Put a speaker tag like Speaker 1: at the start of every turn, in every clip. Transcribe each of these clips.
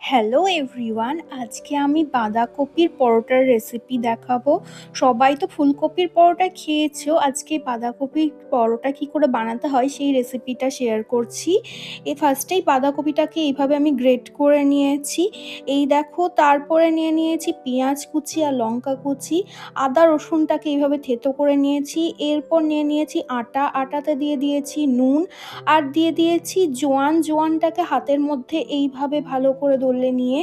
Speaker 1: Hello everyone, আজকে আমি বাঁধাকপির পরোটার রেসিপি দেখাবো। সবাই তো ফুলকপির পরোটা খেয়েছো, আজকে বাঁধাকপির পরোটা কি করে বানাতে হয় সেই রেসিপিটা শেয়ার করছি। ফার্স্টেই বাঁধাকপিটাকে এইভাবে আমি গ্রেট করে নিয়েছি। এই দেখো, তারপরে নিয়ে নিয়েছি পেঁয়াজ কুচি আর লঙ্কা কুচি, আদা রসুনটাকে এইভাবে থেতো করে নিয়েছি। এরপর নিয়ে নিয়েছি আটাতে দিয়ে দিয়েছি নুন, আর দিয়ে দিয়েছি জোয়ানটাকে হাতের মধ্যে এইভাবে ভালো করে দলে নিয়ে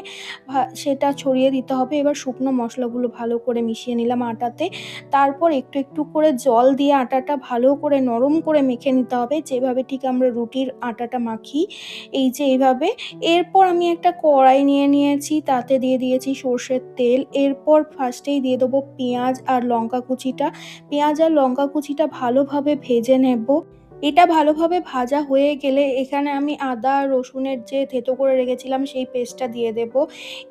Speaker 1: সেটা ছড়িয়ে দিতে হবে। এবার শুকনো মশলাগুলো ভালো করে মিশিয়ে নিলাম আটাতে। তারপর একটু একটু করে জল দিয়ে আটাটা ভালো করে নরম করে মেখে নিতে হবে, যেভাবে ঠিক আমরা রুটির আটাটা মাখি, এই যে এইভাবে। এরপর আমি একটা কড়াই নিয়ে নিয়েছি, তাতে দিয়ে দিয়েছি সর্ষের তেল। এরপর ফার্স্টেই দিয়ে দেবো পেঁয়াজ আর লঙ্কা কুচিটা ভালোভাবে ভেজে নেব। এটা ভালোভাবে ভাজা হয়ে গেলে এখানে আমি আদা রসুনের যে থেতো করে রেখেছিলাম সেই পেস্টটা দিয়ে দেব।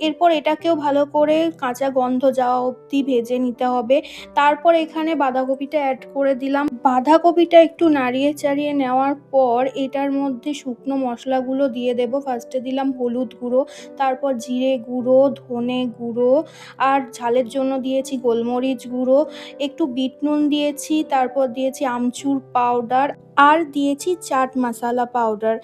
Speaker 1: এরপর এটাকেও ভালো করে কাঁচা গন্ধ যাওয়া অবধি ভেজে নিতে হবে। তারপর এখানে বাঁধাকপিটা অ্যাড করে দিলাম। বাঁধাকপিটা একটু নাড়িয়ে চাড়িয়ে নেওয়ার পর এটার মধ্যে শুকনো মশলাগুলো দিয়ে দেব। ফার্স্টে দিলাম হলুদ গুঁড়ো, তারপর জিরে গুঁড়ো, ধনে গুঁড়ো, আর ঝালের জন্য দিয়েছি গোলমরিচ গুঁড়ো, একটু বিট নুন দিয়েছি, তারপর দিয়েছি আমচুর পাউডার, আর দিয়েছি চাট মশলা পাউডার।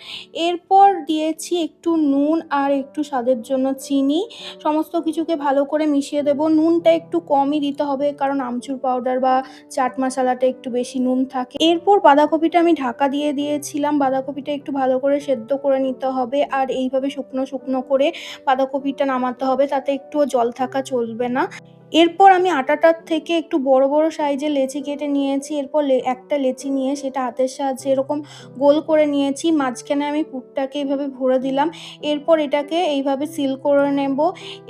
Speaker 1: এরপর দিয়েছি একটু নুন আর একটু স্বাদের জন্য চিনি। সমস্ত কিছুকে ভালো করে মিশিয়ে দেব। নুনটা একটু কমই দিতে হবে, কারণ আমচুর পাউডার বা চাট মশলাটা একটু বেশি নুন থাকে। এরপর বাঁধাকপিটা আমি ঢাকা দিয়ে দিয়েছিলাম। বাঁধাকপিটা একটু ভালো করে সেদ্ধ করে নিতে হবে, আর এইভাবে শুকনো শুকনো করে বাঁধাকপিটা নামাতে হবে, তাতে একটুও জল থাকা চলবে না। এরপর আমি আটাটার থেকে একটু বড় বড় সাইজের লেচি কেটে নিয়েছি। এরপর একটা লেচি নিয়ে সেটা হাতের সাহায্যে এরকম গোল করে নিয়েছি। মাঝখানে আমি পুরটাকে এইভাবে ভরে দিলাম। এরপর এটাকে এইভাবে সিল করে নেব।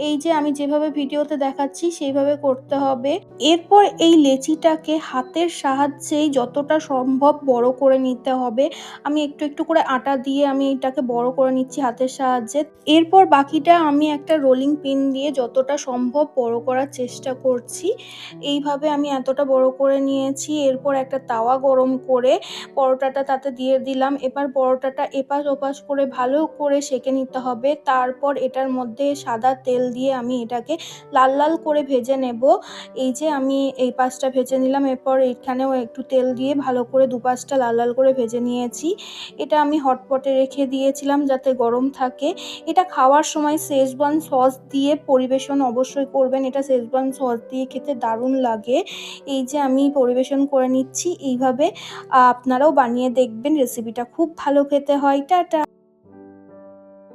Speaker 1: এই যে আমি যেভাবে ভিডিওতে দেখাচ্ছি সেইভাবে করতে হবে। এরপর এই লেচিটাকে হাতের সাহায্যেই যতটা সম্ভব বড় করে নিতে হবে। আমি একটু একটু করে আটা দিয়ে আমি এটাকে বড় করে নিচ্ছি হাতের সাহায্যে। এরপর বাকিটা আমি একটা রোলিং পিন দিয়ে যতটা সম্ভব বড় করার চেষ্টা করছি। এইভাবে আমি এতটা বড় করে নিয়েছি। এরপর একটা তাওয়া গরম করে পরোটাটা তাতে দিয়ে দিলাম। এবার পরোটাটা এপাশ ওপাশ করে ভালো করে সেঁকে নিতে হবে। তারপর এটার মধ্যে সাদা তেল দিয়ে আমি এটাকে লাল লাল করে ভেজে নেব। এই যে আমি এই পাশটা ভেজে নিলাম, এরপর এখানেও একটু তেল দিয়ে ভালো করে দুপাশটা লাল লাল করে ভেজে নিয়েছি। এটা আমি হটপটে রেখে দিয়েছিলাম যাতে গরম থাকে। এটা খাওয়ার সময় শেজওয়ান সস দিয়ে পরিবেশন অবশ্যই করবেন। এটা শেজওয়ান সস দিয়ে খেতে দারুণ লাগে। এই যে আমি পরিবেশন করে নিচ্ছি। এইভাবে আপনারাও বানিয়ে দেখবেন, রেসিপিটা খুব ভালো খেতে হয়। টাটা।